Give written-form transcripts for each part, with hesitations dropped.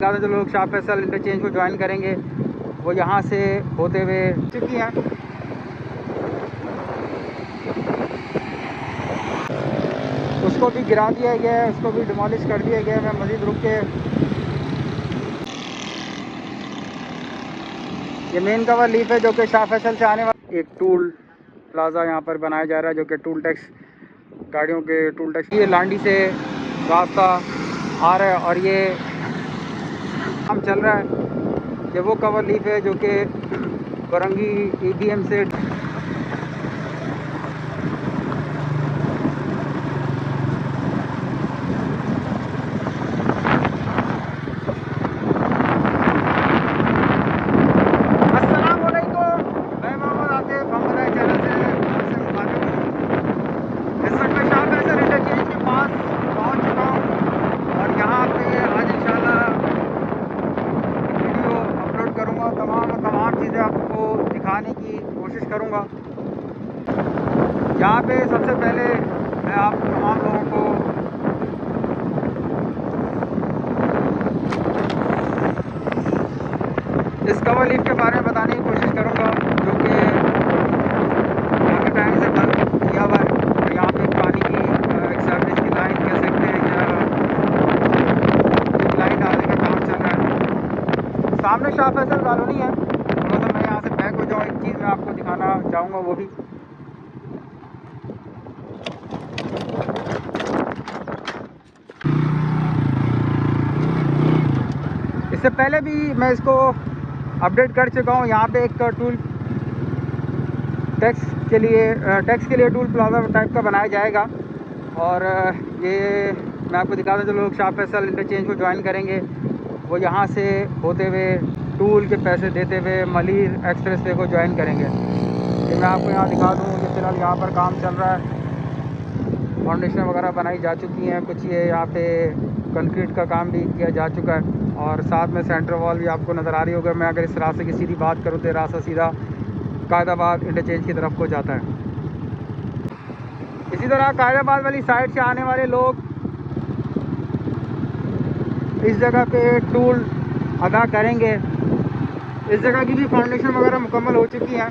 ज़्यादा जो लोग शाह फैसल इंटरचेंज को ज्वाइन करेंगे वो यहाँ से होते हुए चुकी हैं। उसको भी गिरा दिया गया है, उसको भी डिमोलिश कर दिया गया है। मैं मज़ीद रुक के ये मेन कवर लीफ है जो कि शाह फैसल से आने वाला एक टूल प्लाज़ा यहाँ पर बनाया जा रहा है, जो कि टूल टैक्स गाड़ियों के टूल टैक्स ये लांडी से रास्ता आ रहा है और ये काम चल रहा है। ये वो कवर लीफ है जो कि बरंगी EDM से आपको दिखाने की कोशिश करूंगा। यहाँ पे सबसे पहले मैं आप तमाम लोगों को इस कवर लीफ के बारे में बताने की कोशिश करूंगा, जो कि काफ़ी टाइम से बंद किया हुआ है। और यहाँ पे पानी की एक्सैवरेज की लाइन कह सकते हैं या लाइन डालने का काम चल रहा है। सामने शाह फैसल कॉलोनी है। थोड़ा सा मैं यहाँ से बैक हो जाऊँ, एक चीज़ मैं आपको दिखाना चाहूँगा वो भी। इससे पहले भी मैं इसको अपडेट कर चुका हूँ। यहाँ पे एक टूल टैक्स के लिए टूल प्लाजा टाइप का बनाया जाएगा। और ये मैं आपको दिखा दूँ, जो लोग शाह फैसल इंटरचेंज को ज्वाइन करेंगे वो यहाँ से होते हुए टूल के पैसे देते हुए मलिर एक्सप्रेस वे को ज्वाइन करेंगे। ये मैं आपको यहाँ दिखा दूँ कि फ़िलहाल यहाँ पर काम चल रहा है। फाउंडेशन वगैरह बनाई जा चुकी हैं, कुछ ये यहाँ पे कंक्रीट का काम भी किया जा चुका है और साथ में सेंटर वॉल भी आपको नज़र आ रही होगी। मैं अगर इस रास्ते की सीधी बात करूँ तो ये रास्ता सीधा कायदाबाद इंटरचेंज की तरफ को जाता है। इसी तरह कायदाबाद वाली साइड से आने वाले लोग इस जगह पे टूल अदा करेंगे। इस जगह की भी फाउंडेशन वगैरह मुकम्मल हो चुकी हैं।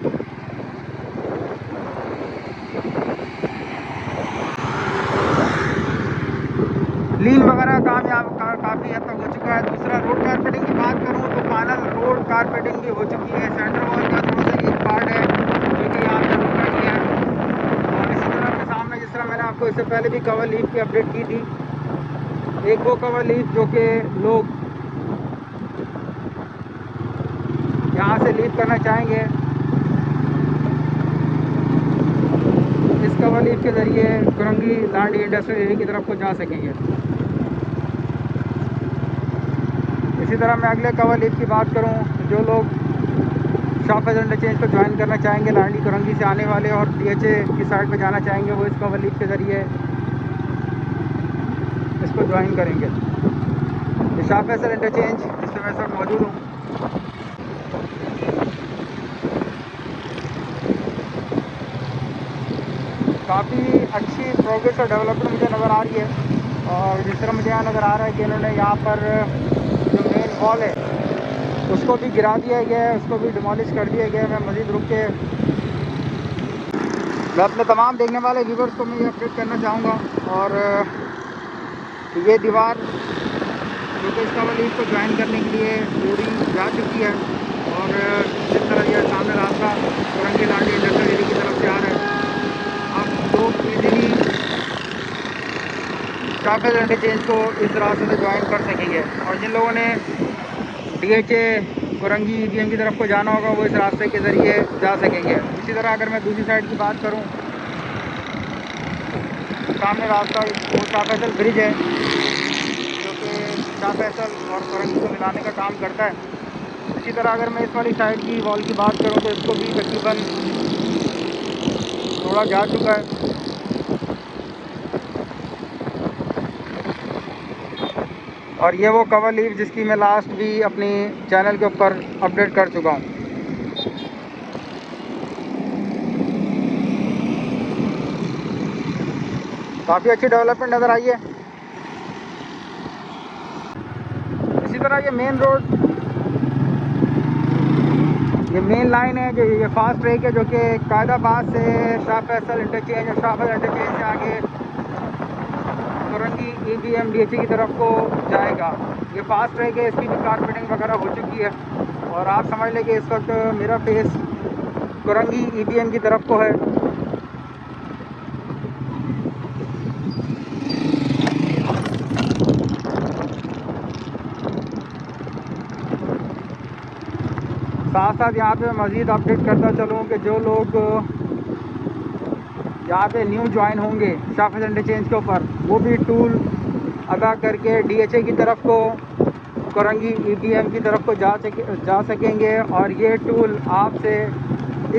लीन वगैरह काम यहाँ काफ़ी हद तक हो चुका है। दूसरा, रोड कारपेटिंग की बात करूँ तो फाइनल रोड कारपेटिंग भी हो चुकी है। सेंटर वॉल का थोड़ा सा एक पार्ट है जो कि यहाँ पे रोका गया है। और इसी तरह के सामने, जिस तरह मैंने आपको इससे पहले भी कवर लीफ की अपडेट की थी, एक वो कवर लीफ जो कि लोग यहाँ से लीव करना चाहेंगे, इस कवर लीफ के ज़रिए कुरंगी लांडी इंडस्ट्रियल एरिया की तरफ को जा सकेंगे। इसी तरह मैं अगले कवर लीफ की बात करूं, जो लोग शाह फैसल इंटरचेंज को ज्वाइन करना चाहेंगे लांडी कुरंगी से आने वाले और DHA की साइड पर जाना चाहेंगे, वो इस कवर लीफ के ज़रिए इसको ज्वाइन करेंगे। ये शाह फैसल इंटरचेंज जिसमें मैं सब मौजूद हूँ। काफ़ी अच्छी प्रोग्रेस और डेवलपमेंट मुझे नज़र आ रही है। और जिस तरह मुझे यहाँ नज़र आ रहा है कि इन्होंने यहाँ पर जो मेन वॉल है उसको भी गिरा दिया गया है, उसको भी डिमोलिश कर दिया गया है। मैं मज़ीद रुक के मैं अपने तमाम देखने वाले व्यूवर्स को मैं ये अपडेट करना चाहूँगा। और ये दीवार जो कि इस कवर लीफ को ज्वाइन करने के लिए जोड़ी जा चुकी है। और जिस तरह यह सामने रास्ता कुरंगी लांडी इंडस्ट्रियल एरिया की तरफ से आ रहा है, आप लोग ईजीली शाह फैसल इंटरचेंज को इस रास्ते से ज्वाइन कर सकेंगे। और जिन लोगों ने DHA कुरंगी EDM की तरफ को जाना होगा वो इस रास्ते के ज़रिए जा सकेंगे। इसी तरह अगर मैं दूसरी साइड की बात करूं, सामने रास्ता वो शाह फैसल ब्रिज है जो कि शाह फैसल और कुरंगी को मिलाने का काम करता है। इसी तरह अगर मैं इस वाली साइड की वॉल की बात करूं तो इसको भी तकरीबन तोड़ा जा चुका है। और ये वो कवर लीफ जिसकी मैं लास्ट भी अपनी चैनल के ऊपर अपडेट कर चुका हूँ। काफ़ी अच्छी डेवलपमेंट नज़र आई है। इसी तरह तरह ये मेन रोड, ये मेन लाइन है जो ये फास्ट ट्रैक है जो कि कायदाबाद से शाह फैसल इंटरचेंज और शाह फैसल इंटरचेंज से आगे कोरंगी EBM DHA की तरफ को जाएगा। ये फास्ट ट्रैक है, इसकी भी कारपेटिंग वगैरह हो चुकी है और आप समझ लें कि इस वक्त मेरा फेस कोरंगी EBM की तरफ को है। साथ साथ यहाँ पे मज़ीद अपडेट करता चलूँ कि जो लोग यहाँ पे न्यू ज्वाइन होंगे शाह फैसल इंटरचेंज के ऊपर, वो भी टूल अदा करके DHA की तरफ को कोरंगी EBM की तरफ को जा सकेंगे और ये टूल आपसे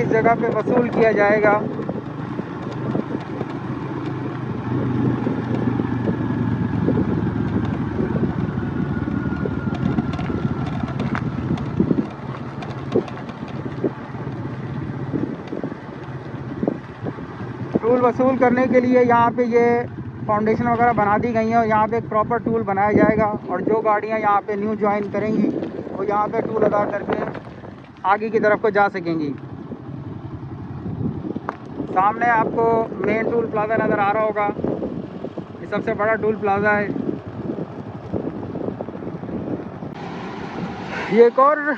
इस जगह पे वसूल किया जाएगा। टूल वसूल करने के लिए यहाँ पे ये फाउंडेशन वगैरह बना दी गई हैं और यहाँ पे एक प्रॉपर टूल बनाया जाएगा और जो गाड़ियाँ यहाँ पे न्यू ज्वाइन करेंगी वो यहाँ पे टूल अदा करके आगे की तरफ को जा सकेंगी। सामने आपको मेन टूल प्लाज़ा नज़र आ रहा होगा, ये सबसे बड़ा टूल प्लाज़ा है। ये एक और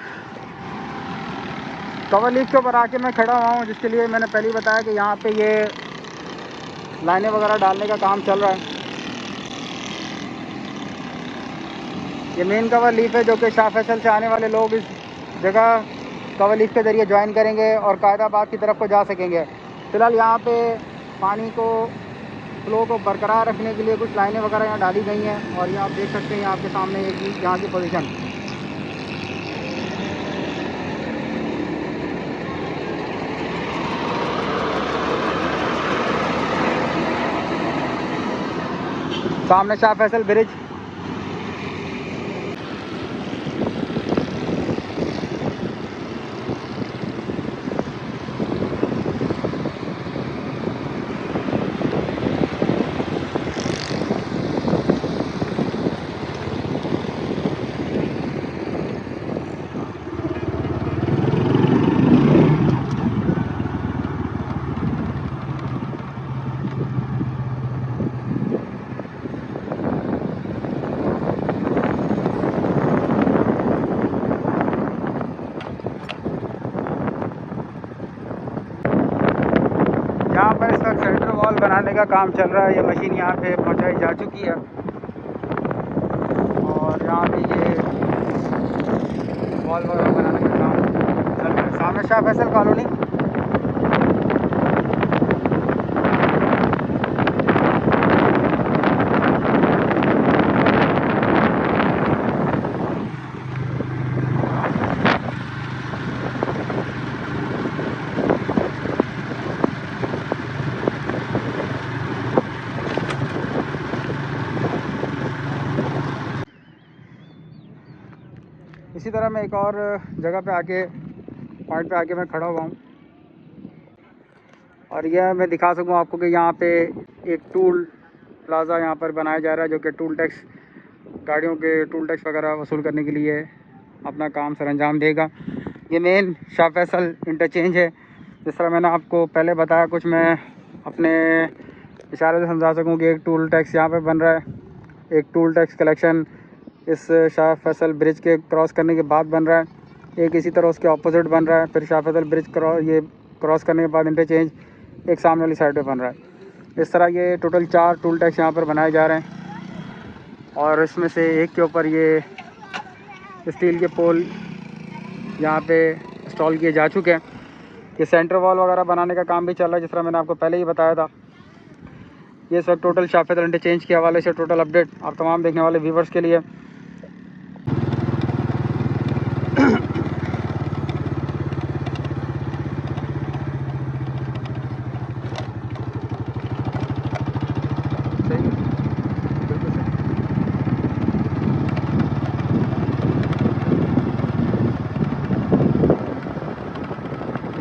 कवर लीफ के ऊपर आके मैं खड़ा हुआ हूँ, जिसके लिए मैंने पहले ही बताया कि यहाँ पे ये लाइनें वगैरह डालने का काम चल रहा है। ये मेन कवर लीफ है जो कि शाह फैसल से आने वाले लोग इस जगह कवर लीफ के ज़रिए ज्वाइन करेंगे और कायदाबाद की तरफ को जा सकेंगे। फ़िलहाल यहाँ पे पानी को फ्लो को बरकरार रखने के लिए कुछ लाइनें वगैरह यहाँ डाली गई हैं और ये आप देख सकते हैं यहाँ आपके सामने यहाँ की पोजीशन। सामने शाह फैसल ब्रिज, यहाँ पर इस वक्त सेंटर वॉल बनाने का काम चल रहा है। ये मशीन यहाँ पे पहुँचाई जा चुकी है और यहाँ पे ये वॉल वगैरह बनाने का काम चल रहा है। सामने शाह फैसल कॉलोनी, इसी तरह मैं एक और जगह पे आके पॉइंट पे आके मैं खड़ा हुआ हूँ और यह मैं दिखा सकूँ आपको कि यहाँ पे एक टूल प्लाज़ा यहाँ पर बनाया जा रहा है जो कि टूल टैक्स, गाड़ियों के टूल टैक्स वगैरह वसूल करने के लिए अपना काम सर अंजाम देगा। ये मेन शाह फैसल इंटरचेंज है। जिस तरह मैंने आपको पहले बताया, कुछ मैं अपने इशारे से समझा सकूँ कि एक टूल टैक्स यहाँ पर बन रहा है, एक टूल टैक्स कलेक्शन इस शाह फैसल ब्रिज के क्रॉस करने के बाद बन रहा है, एक इसी तरह उसके ऑपोजिट बन रहा है, फिर शाह फैसल ब्रिज क्रॉस करने के बाद इंटरचेंज एक सामने वाली साइड पे बन रहा है। इस तरह ये टोटल 4 टूल टैक्स यहाँ पर बनाए जा रहे हैं और इसमें से एक के ऊपर ये स्टील के पोल यहाँ पे इंस्टॉल किए जा चुके हैं। ये सेंटर वॉल वगैरह बनाने का काम भी चल रहा है, जिस तरह मैंने आपको पहले ही बताया था। ये सब टोटल शाह फैसल इंटरचेंज के हवाले से टोटल अपडेट आप तमाम देखने वाले व्यूवर्स के लिए।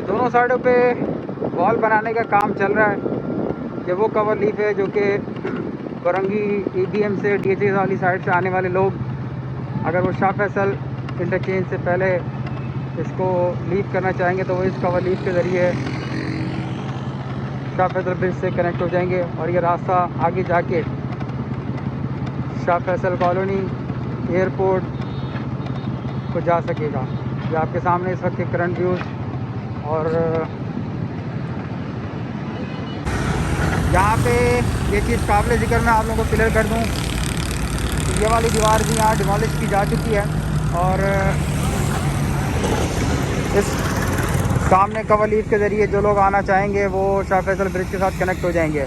दोनों साइडों पे वॉल बनाने का काम चल रहा है। ये वो कवर लीफ है जो कि कोरंगी EBM से DHA वाली साइड से आने वाले लोग अगर वो शाह फैसल इंटरचेंज से पहले इसको लीव करना चाहेंगे तो वो इस कवर लीव के ज़रिए शाह फैसल ब्रिज से कनेक्ट हो जाएंगे और ये रास्ता आगे जाके शाह फैसल कॉलोनी एयरपोर्ट को जा सकेगा। ये आपके सामने इस वक्त के करंट व्यूज़। और यहाँ पे ये चीज़ काबिल ज़िक्र मैं आप लोगों को क्लियर कर दूँ, ये वाली दीवार भी यहाँ डिमोलिश की जा चुकी है और इस सामने कवर लीफ के ज़रिए जो लोग आना चाहेंगे वो शाह फैसल ब्रिज के साथ कनेक्ट हो जाएंगे।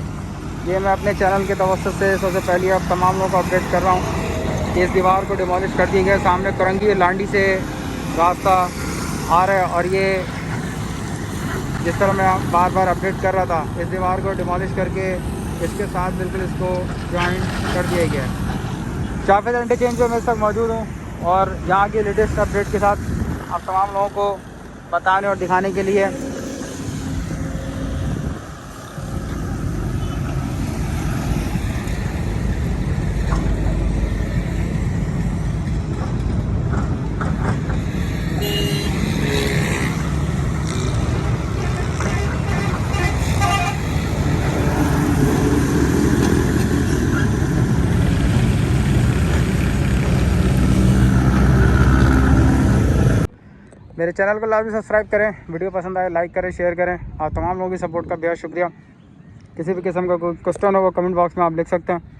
ये मैं अपने चैनल के तवज्जुह से सबसे पहले अब तमाम लोगों को अपडेट कर रहा हूँ कि इस दीवार को डिमोलिश कर दिया गया। सामने करंगी लांडी से रास्ता आ रहा है और ये जिस तरह मैं बार बार अपडेट कर रहा था, इस दीवार को डिमोलिश करके इसके साथ बिल्कुल इसको ज्वाइन कर दिया गया है। शाह फैसल इंटरचेंज पे मैं इस वक्त मौजूद हूँ और यहाँ के लेटेस्ट अपडेट के साथ आप तमाम लोगों को बताने और दिखाने के लिए मेरे चैनल को लाजमी सब्सक्राइब करें, वीडियो पसंद आए लाइक करें, शेयर करें। आप तमाम लोगों की सपोर्ट का बेहद शुक्रिया। किसी भी किस्म का कोई क्वेश्चन हो वो कमेंट बॉक्स में आप लिख सकते हैं।